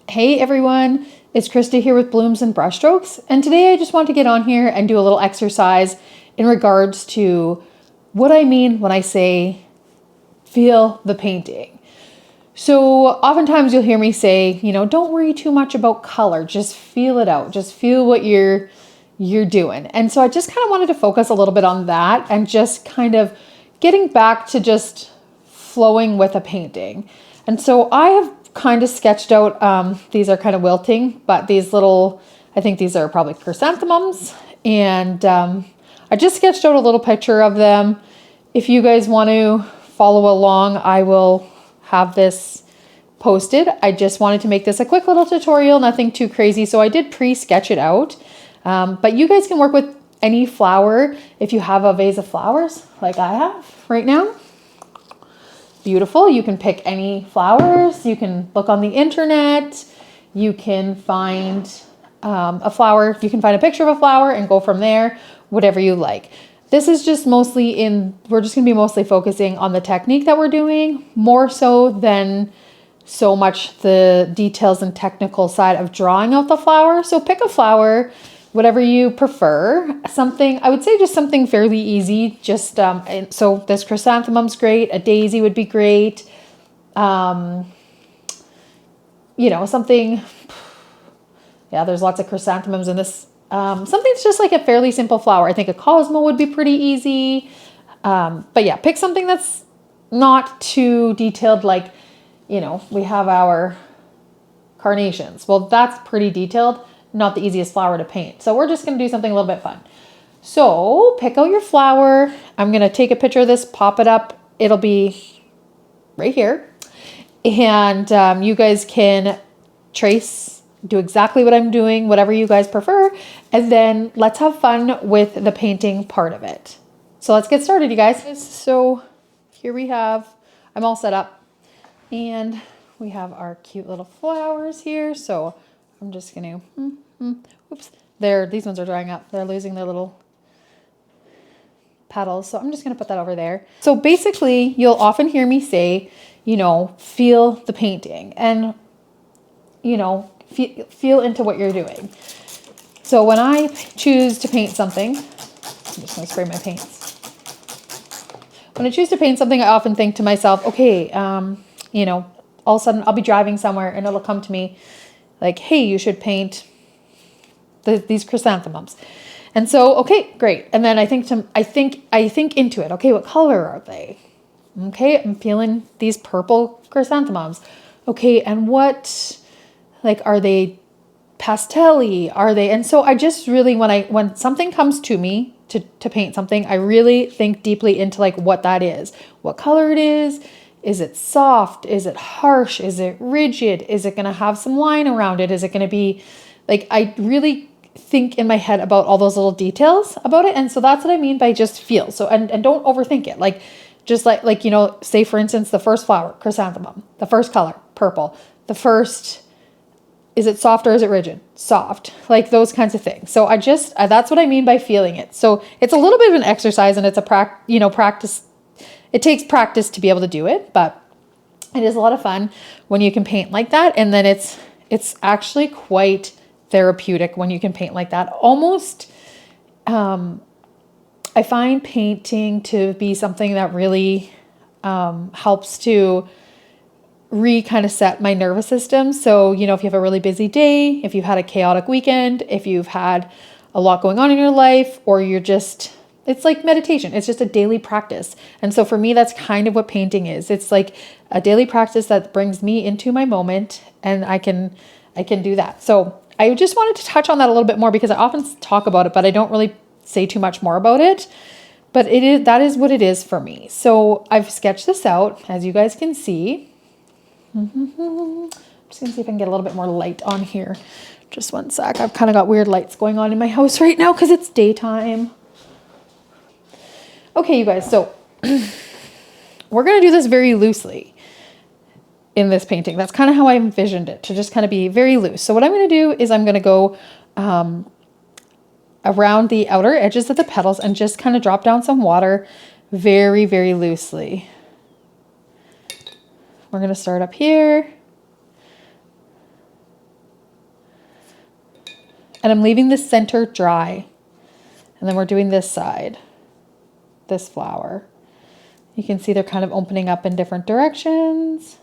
Hey everyone, it's Krista here with Blooms and Brushstrokes, and today I just want to get on here and do a little exercise in regards to what I mean when I say feel the painting. So oftentimes you'll hear me say, don't worry too much about color, just feel it out, just feel what you're doing. And so I just kind of wanted to focus a little bit on that and just kind of getting back to just flowing with a painting. And so I have kind of sketched out, these are kind of wilting, but these little, I think these are probably chrysanthemums. And I just sketched out a little picture of them. If you guys want to follow along, I will have this posted. I just wanted to make this a quick little tutorial, nothing too crazy. So I did pre-sketch it out. But you guys can work with any flower if you have a vase of flowers like I have right now. Beautiful. You can pick any flowers. You can look on the internet. You can find a flower. You can find a picture of a flower and go from there, whatever you like. This is just mostly we're just going to be mostly focusing on the technique that we're doing, more so than so much the details and technical side of drawing out the flower. So pick a flower, whatever you prefer. Something, I would say just something fairly easy. Just, so this chrysanthemum's great. A daisy would be great. Something, yeah, there's lots of chrysanthemums in this. Something's just like a fairly simple flower. I think a cosmo would be pretty easy. But yeah, pick something that's not too detailed. Like, we have our carnations. Well, that's pretty detailed. Not the easiest flower to paint. So we're just going to do something a little bit fun. So pick out your flower. I'm going to take a picture of this, pop it up. It'll be right here. And you guys can trace, do exactly what I'm doing, whatever you guys prefer. And then let's have fun with the painting part of it. So let's get started, you guys. So here we have, I'm all set up. And we have our cute little flowers here. So I'm just going to, oops, these ones are drying up. They're losing their little petals. So I'm just going to put that over there. So basically you'll often hear me say, feel the painting and, feel into what you're doing. So when I choose to paint something, I'm just going to spray my paints. When I choose to paint something, I often think to myself, okay, all of a sudden I'll be driving somewhere and it'll come to me like, hey, you should paint these chrysanthemums. And so, okay, great. And then I think into it. Okay, what color are they? Okay, I'm feeling these purple chrysanthemums. Okay, and are they pastel-y? Are they? And so I just really, when something comes to me to paint something, I really think deeply into like what that is, what color it is. Is it soft? Is it harsh? Is it rigid? Is it going to have some line around it? Is it going to be like, I really think in my head about all those little details about it. And so that's what I mean by just feel. So, and don't overthink it. Like, just like, say for instance, the first flower, chrysanthemum, the first color, purple, is it soft or is it rigid? Soft, like those kinds of things. So that's what I mean by feeling it. So it's a little bit of an exercise and it's a practice. It takes practice to be able to do it, but it is a lot of fun when you can paint like that. And then it's actually quite therapeutic when you can paint like that. Almost, I find painting to be something that really helps to kind of set my nervous system. So, if you have a really busy day, if you've had a chaotic weekend, if you've had a lot going on in your life, or it's like meditation. It's just a daily practice. And so for me, that's kind of what painting is. It's like a daily practice that brings me into my moment and I can do that. So I just wanted to touch on that a little bit more because I often talk about it, but I don't really say too much more about it. But that is what it is for me. So I've sketched this out, as you guys can see. I'm just going to see if I can get a little bit more light on here. Just one sec. I've kind of got weird lights going on in my house right now because it's daytime. Okay, you guys, so we're going to do this very loosely in this painting. That's kind of how I envisioned it, to just kind of be very loose. So what I'm going to do is I'm going to go around the outer edges of the petals and just kind of drop down some water very, very loosely. We're going to start up here. And I'm leaving the center dry. And then we're doing this side, this flower. You can see they're kind of opening up in different directions.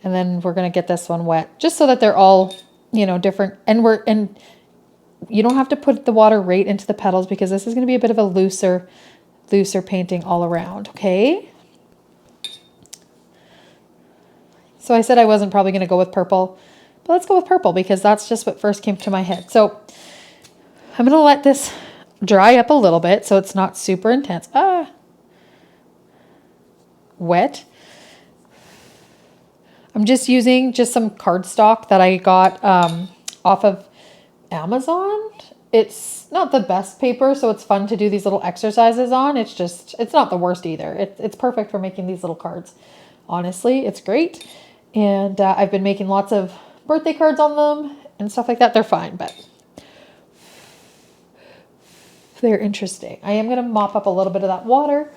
And then we're going to get this one wet just so that they're all, you know, different. And you don't have to put the water right into the petals because this is going to be a bit of a looser painting all around. Okay. So I said I wasn't probably going to go with purple, but let's go with purple because that's just what first came to my head. So I'm going to let this dry up a little bit so it's not super intense. Wet. I'm just using some cardstock that I got off of Amazon. It's not the best paper, so it's fun to do these little exercises on. It's not the worst either. It's perfect for making these little cards. Honestly, it's great. And I've been making lots of birthday cards on them and stuff like that. They're fine, but they're interesting. I am going to mop up a little bit of that water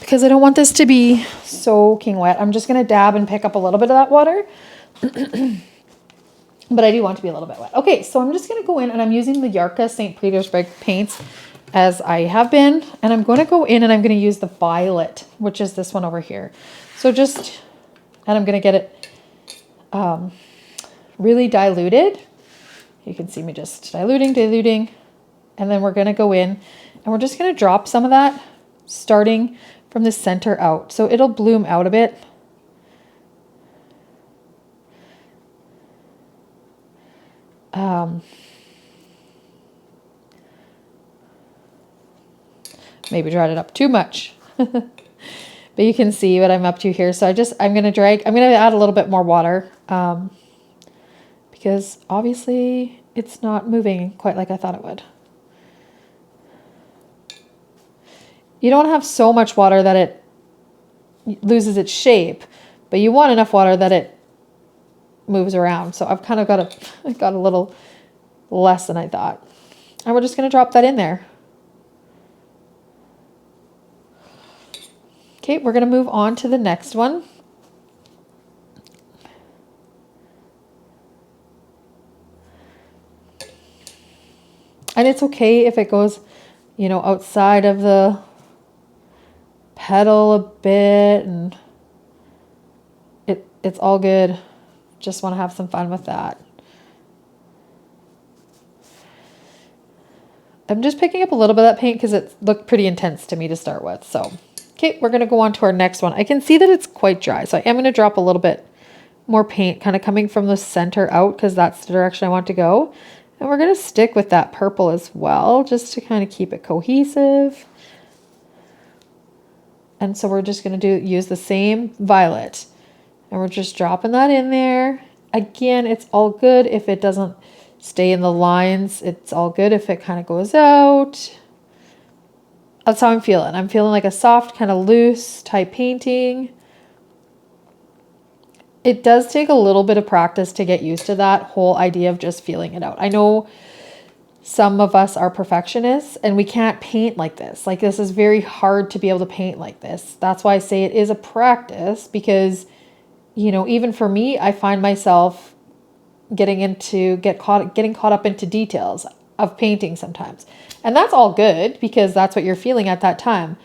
because I don't want this to be soaking wet. I'm just going to dab and pick up a little bit of that water. But I do want to be a little bit wet. Okay, so I'm just going to go in and I'm using the Yarka St. Petersburg paints as I have been. And I'm going to go in and I'm going to use the violet, which is this one over here. So and I'm going to get it really diluted. You can see me just diluting. And then we're going to go in and we're just going to drop some of that starting from the center out. So it'll bloom out a bit. Maybe dried it up too much. But you can see what I'm up to here. So I'm going to add a little bit more water because obviously it's not moving quite like I thought it would. You don't have so much water that it loses its shape, but you want enough water that it moves around. So I've kind of got a little less than I thought. And we're just going to drop that in there. Okay, we're going to move on to the next one. And it's okay if it goes, you know, outside of the petal a bit, and it's all good. Just want to have some fun with that. I'm just picking up a little bit of that paint because it looked pretty intense to me to start with. So, okay, we're going to go on to our next one. I can see that it's quite dry, so I am going to drop a little bit more paint kind of coming from the center out because that's the direction I want to go. And we're going to stick with that purple as well, just to kind of keep it cohesive. And so we're just going to use the same violet. And we're just dropping that in there. Again, it's all good if it doesn't stay in the lines. It's all good if it kind of goes out. That's how I'm feeling. I'm feeling like a soft, kind of loose type painting. It does take a little bit of practice to get used to that whole idea of just feeling it out. I know some of us are perfectionists and we can't paint like this. Like, this is very hard to be able to paint like this. That's why I say it is a practice because, you know, even for me, I find myself getting caught up into details of painting sometimes. And that's all good because that's what you're feeling at that time.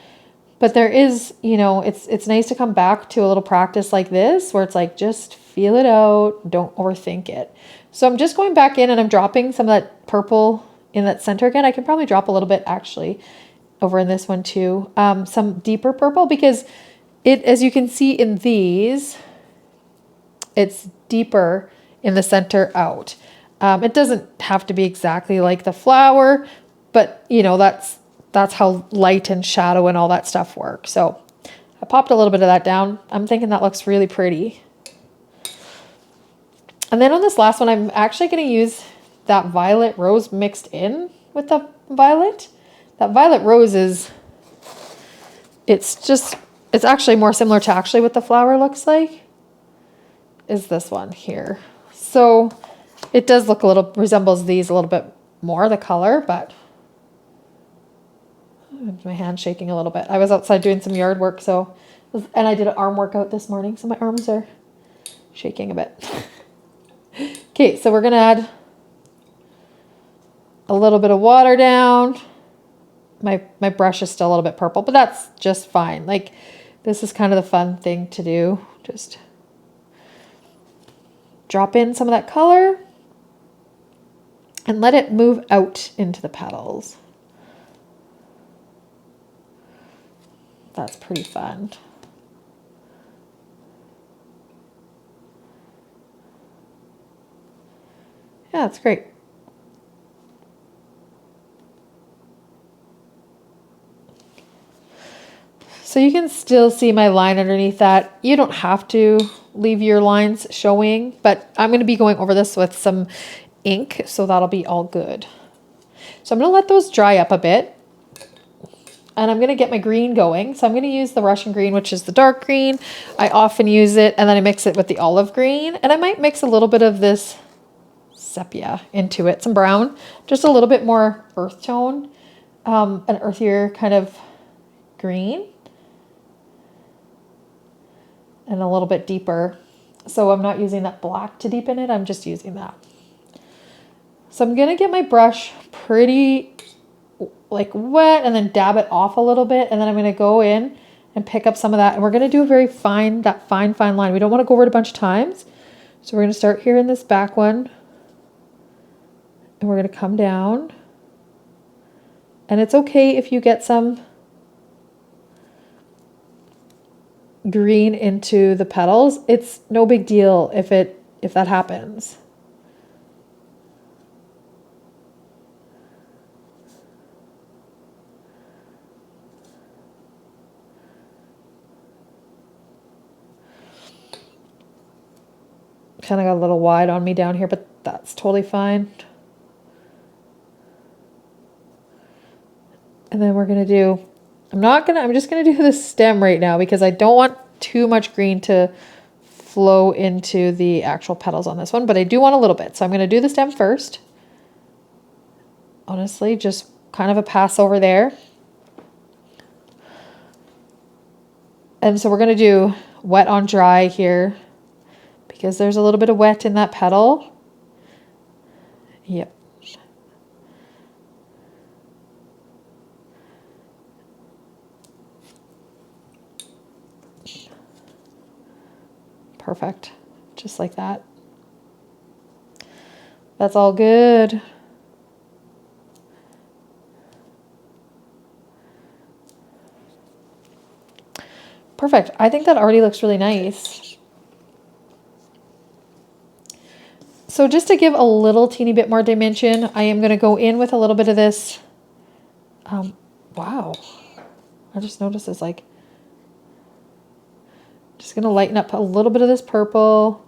But there is, you know, it's nice to come back to a little practice like this where it's like, just feel it out. Don't overthink it. So I'm just going back in and I'm dropping some of that purple in that center again. I can probably drop a little bit actually over in this one too. Some deeper purple because as you can see in these, it's deeper in the center out. It doesn't have to be exactly like the flower, but you know, that's how light and shadow and all that stuff work. So I popped a little bit of that down. I'm thinking that looks really pretty. And then on this last one, I'm actually going to use that violet rose mixed in with the violet. That violet rose it's actually more similar to actually what the flower looks like is this one here. So it does resembles these a little bit more, the color, but my hand's shaking a little bit. I was outside doing some yard work, and I did an arm workout this morning, so my arms are shaking a bit. Okay, so we're gonna add a little bit of water down. My brush is still a little bit purple, but that's just fine. Like, this is kind of the fun thing to do. Just drop in some of that color and let it move out into the petals. That's pretty fun. Yeah, that's great. So you can still see my line underneath that. You don't have to leave your lines showing, but I'm going to be going over this with some ink, so that'll be all good. So I'm going to let those dry up a bit, and I'm going to get my green going. So I'm going to use the Russian green, which is the dark green. I often use it, and then I mix it with the olive green, and I might mix a little bit of this sepia into it, some brown, just a little bit more earth tone, an earthier kind of green. And a little bit deeper. So I'm not using that black to deepen it, I'm just using that. So I'm gonna get my brush pretty like wet and then dab it off a little bit, and then I'm gonna go in and pick up some of that, and we're gonna do a very fine, that fine line. We don't want to go over it a bunch of times. So we're gonna start here in this back one, and we're gonna come down. And it's okay if you get some green into the petals. It's no big deal if that happens. Kind of got a little wide on me down here, but that's totally fine. And then we're gonna do, I'm just gonna do the stem right now because I don't want too much green to flow into the actual petals on this one, but I do want a little bit. So I'm gonna do the stem first. Honestly, just kind of a pass over there. And so we're gonna do wet on dry here because there's a little bit of wet in that petal. Yep. Perfect. Just like that. That's all good. Perfect. I think that already looks really nice. So just to give a little teeny bit more dimension, I am going to go in with a little bit of this. Wow. I just noticed it's like, just going to lighten up a little bit of this purple.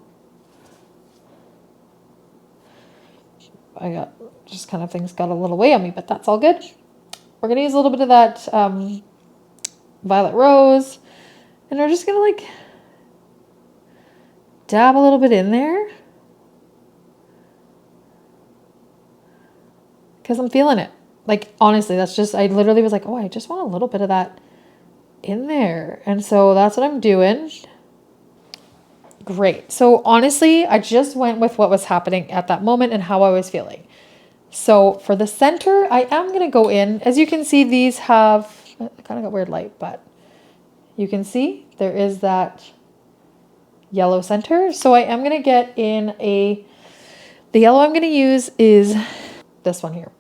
I got just kind of things got a little way on me, but that's all good. We're going to use a little bit of that violet rose, and we're just going to like dab a little bit in there because I'm feeling it. Like, honestly, that's just, I literally was like, oh, I just want a little bit of that in there. And so that's what I'm doing. Great. So honestly, I just went with what was happening at that moment and how I was feeling. So for the center, I am going to go in. As you can see, these have kind of got weird light, but you can see there is that yellow center. So I am going to get in the yellow I'm going to use is this one here.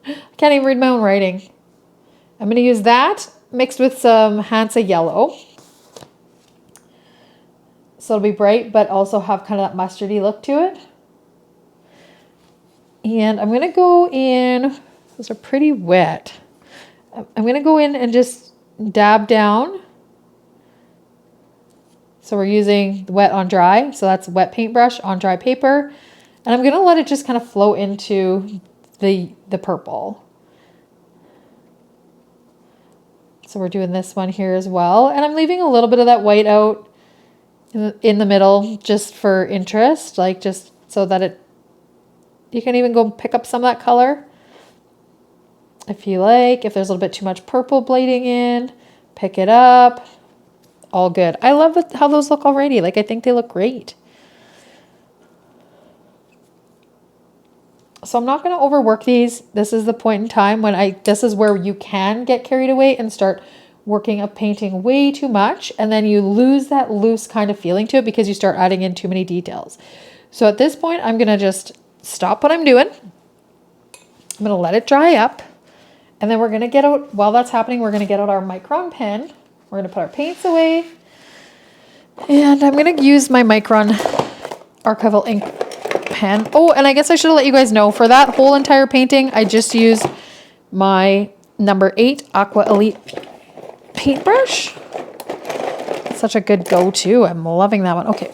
I can't even read my own writing. I'm going to use that mixed with some Hansa yellow. So it'll be bright, but also have kind of that mustardy look to it. And I'm going to go in, those are pretty wet. I'm going to go in and just dab down. So we're using wet on dry. So that's wet paintbrush on dry paper. And I'm going to let it just kind of flow into the purple. So we're doing this one here as well. And I'm leaving a little bit of that white out in the middle just for interest, like just so that you can even go pick up some of that color if you like. If there's a little bit too much purple bleeding in, pick it up. All good. I love how those look already. Like, I think they look great. So I'm not going to overwork these. This is the point in time when this is where you can get carried away and start working up painting way too much. And then you lose that loose kind of feeling to it because you start adding in too many details. So at this point, I'm going to just stop what I'm doing. I'm going to let it dry up. And then we're going to get out, while that's happening, we're going to get out our Micron pen. We're going to put our paints away. And I'm going to use my Micron archival ink pen. Oh, and I guess I should let you guys know, for that whole entire painting, I just used my number 8 Aqua Elite paintbrush. It's such a good go-to. I'm loving that one. Okay.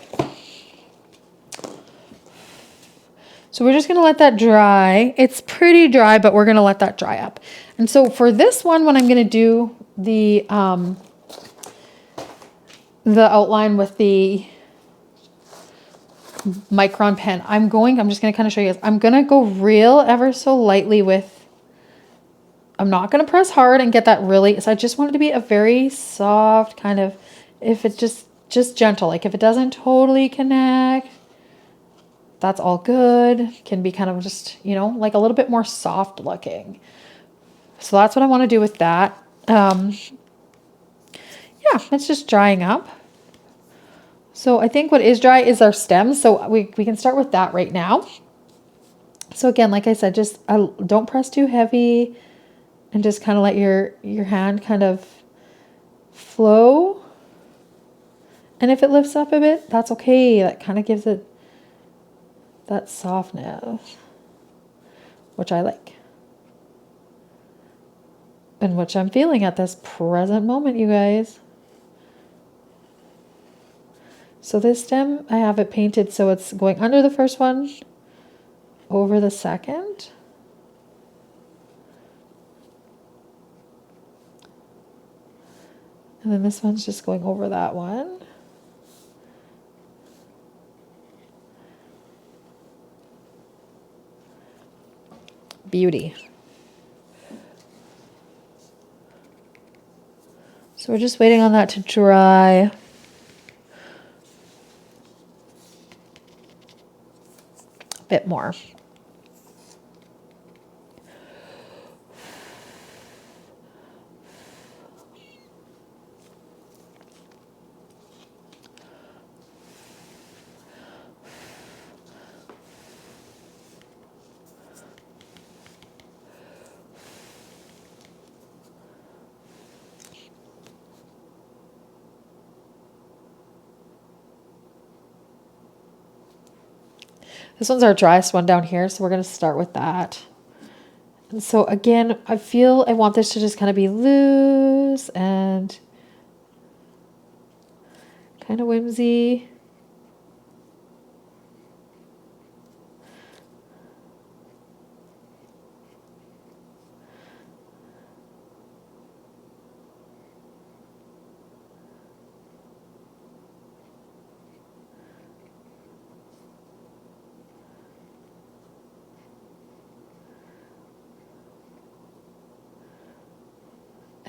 So we're just going to let that dry. It's pretty dry, but we're going to let that dry up. And so for this one, when I'm going to do the outline with the Micron pen, I'm just going to kind of show you guys. I'm going to go real ever so lightly with, I'm not going to press hard and get that really, so I just want it to be a very soft kind of, if it just gentle, like if it doesn't totally connect, that's all good. Can be kind of just, you know, like a little bit more soft looking. So that's what I want to do with that. Yeah, it's just drying up. So I think what is dry is our stems. So we can start with that right now. So again, like I said, just don't press too heavy and just kind of let your hand kind of flow. And if it lifts up a bit, that's okay. That kind of gives it that softness, which I like. And which I'm feeling at this present moment, you guys. So this stem, I have it painted so it's going under the first one, over the second. And then this one's just going over that one. Beauty. So we're just waiting on that to dry. A bit more. This one's our driest one down here, so we're going to start with that. And so again, I want this to just kind of be loose and kind of whimsy.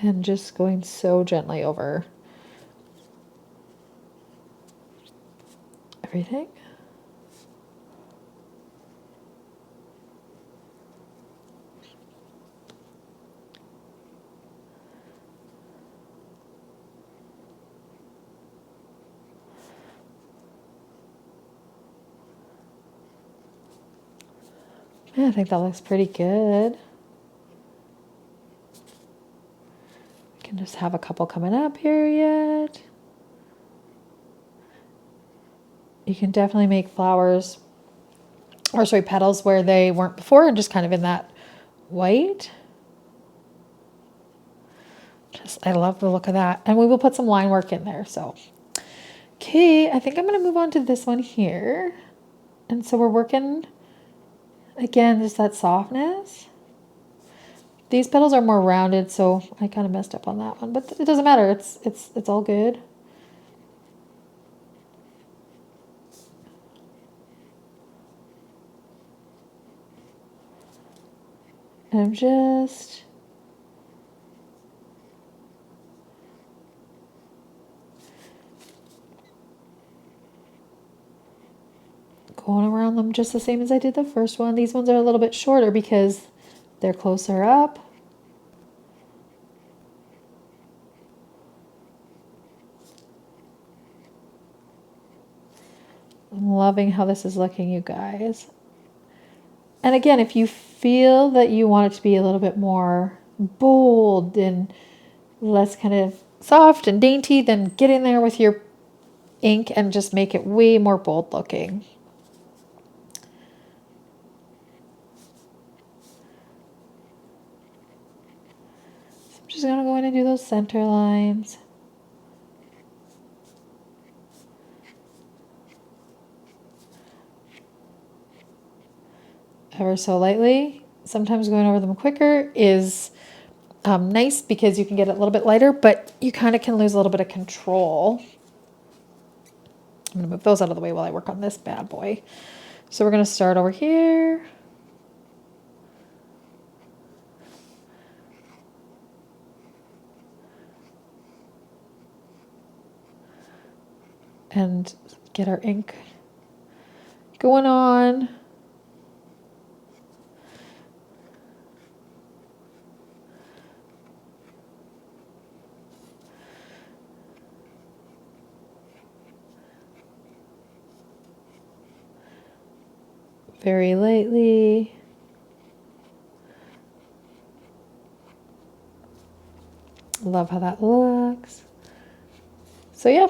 And just going so gently over everything. Yeah, I think that looks pretty good. Can just have a couple coming up here yet. You can definitely make flowers, or sorry, petals where they weren't before and just kind of in that white. I love the look of that. And we will put some line work in there. So, okay, I think I'm going to move on to this one here. And so we're working, again, just that softness. These petals are more rounded, so I kind of messed up on that one, but it doesn't matter. It's all good. And I'm just Going around them just the same as I did the first one. These ones are a little bit shorter because they're closer up. I'm loving how this is looking, you guys. And again, if you feel that you want it to be a little bit more bold and less kind of soft and dainty, then get in there with your ink and just make it way more bold looking. So I'm just going to go in and do those center lines. Ever so lightly. Sometimes going over them quicker is nice because you can get it a little bit lighter, but you kind of can lose a little bit of control. I'm going to move those out of the way while I work on this bad boy. So we're going to start over here. And get our ink going on. Very lightly. Love how that looks. So yeah.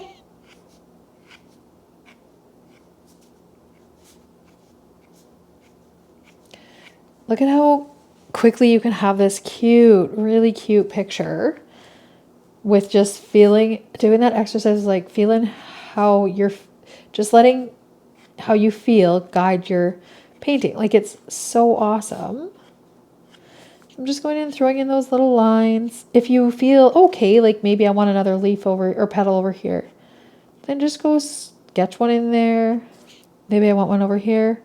Look at how quickly you can have this cute, really cute picture with just feeling, doing that exercise, like feeling how you're, just letting how you feel guide your painting. Like, it's so awesome. I'm just going in and throwing in those little lines. If you feel okay, like maybe I want another leaf over or petal over here, then just go sketch one in there. Maybe I want one over here.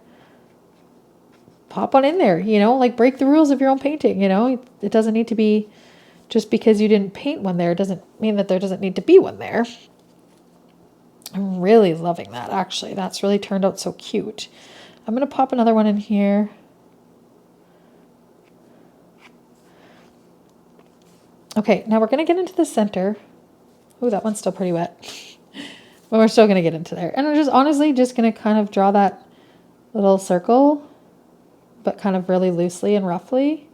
Pop one in there, you know, like break the rules of your own painting, you know. It doesn't need to be, just because you didn't paint one there doesn't mean that there doesn't need to be one there. I'm really loving that, actually. That's really turned out so cute. I'm going to pop another one in here. Okay, now we're going to get into the center. Oh, that one's still pretty wet. But we're still going to get into there. And I'm just honestly just going to kind of draw that little circle, but kind of really loosely and roughly.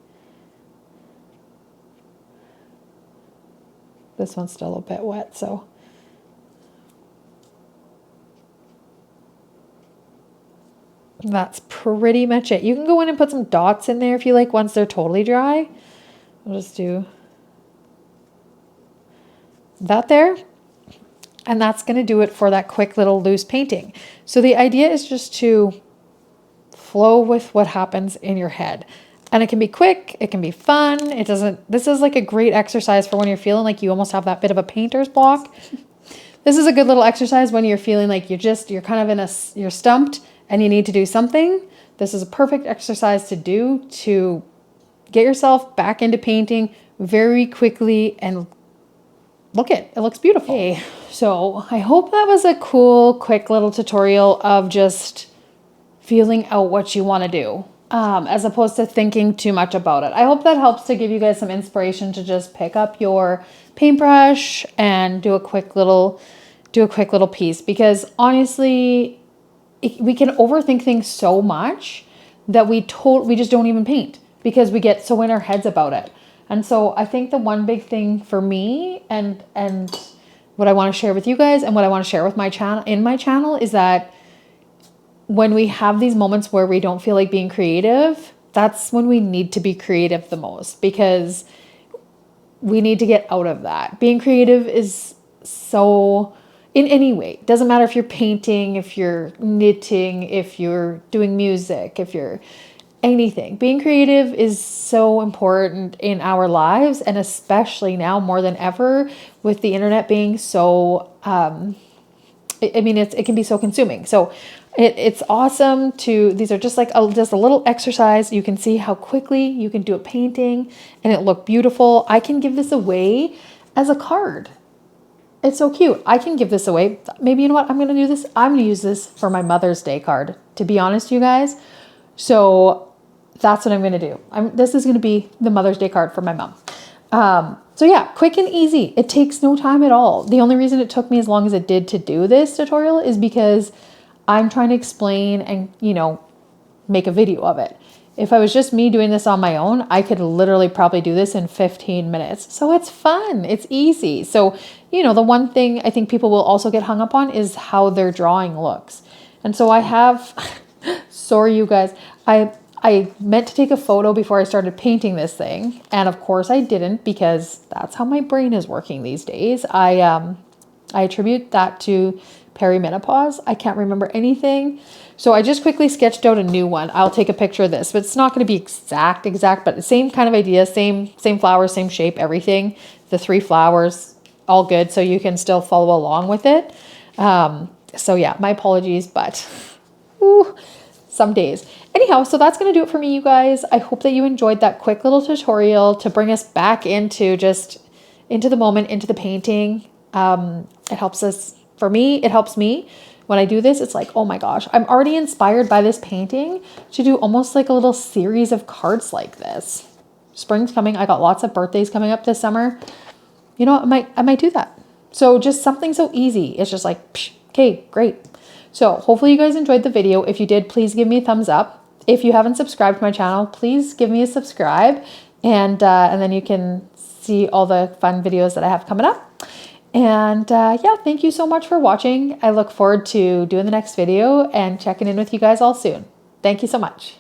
This one's still a bit wet, so. That's pretty much it. You can go in and put some dots in there if you like once they're totally dry. I'll just do that there. And that's going to do it for that quick little loose painting. So the idea is just to flow with what happens in your head. And it can be quick, it can be fun. This is like a great exercise for when you're feeling like you almost have that bit of a painter's block. This is a good little exercise when you're feeling like you're kind of you're stumped and you need to do something. This is a perfect exercise to do to get yourself back into painting very quickly, and it looks beautiful. Okay, so I hope that was a cool, quick little tutorial of just feeling out what you want to do, as opposed to thinking too much about it. I hope that helps to give you guys some inspiration to just pick up your paintbrush and do a quick little piece, because honestly, we can overthink things so much that we just don't even paint because we get so in our heads about it. And so I think the one big thing for me and what I want to share with you guys and what I want to share with my channel is that when we have these moments where we don't feel like being creative, that's when we need to be creative the most, because we need to get out of that. Being creative is so, in any way, doesn't matter if you're painting, if you're knitting, if you're doing music, if you're anything. Being creative is so important in our lives, and especially now more than ever with the internet being so, it can be so consuming. So it's awesome these are just like just a little exercise. You can see how quickly you can do a painting and it look beautiful. I can give this away as a card. It's so cute. I can give this away. Maybe, you know what? I'm going to do this. I'm going to use this for my Mother's Day card to be honest, you guys. So that's what I'm going to do. This is going to be the Mother's Day card for my mom. So yeah, quick and easy. It takes no time at all. The only reason it took me as long as it did to do this tutorial is because I'm trying to explain and, you know, make a video of it. If I was just me doing this on my own, I could literally probably do this in 15 minutes. So it's fun. It's easy. So, you know, the one thing I think people will also get hung up on is how their drawing looks. And so I have, sorry, you guys, I meant to take a photo before I started painting this thing. And of course I didn't, because that's how my brain is working these days. I attribute that to perimenopause. I can't remember anything. So I just quickly sketched out a new one. I'll take a picture of this, but it's not going to be exact, but the same kind of idea, same flowers, same shape, everything. The 3 flowers, all good. So you can still follow along with it. So yeah, my apologies, but some days. Anyhow, so that's going to do it for me, you guys. I hope that you enjoyed that quick little tutorial to bring us back into the moment, into the painting. It helps us, for me, it helps me. When I do this, it's like, oh my gosh, I'm already inspired by this painting to do almost like a little series of cards like this. Spring's coming. I got lots of birthdays coming up this summer. You know, I might do that. So just something so easy. It's just like, okay, great. So hopefully you guys enjoyed the video. If you did, please give me a thumbs up. If you haven't subscribed to my channel, please give me a subscribe, and then you can see all the fun videos that I have coming up. And yeah, thank you so much for watching. I look forward to doing the next video and checking in with you guys all soon. Thank you so much.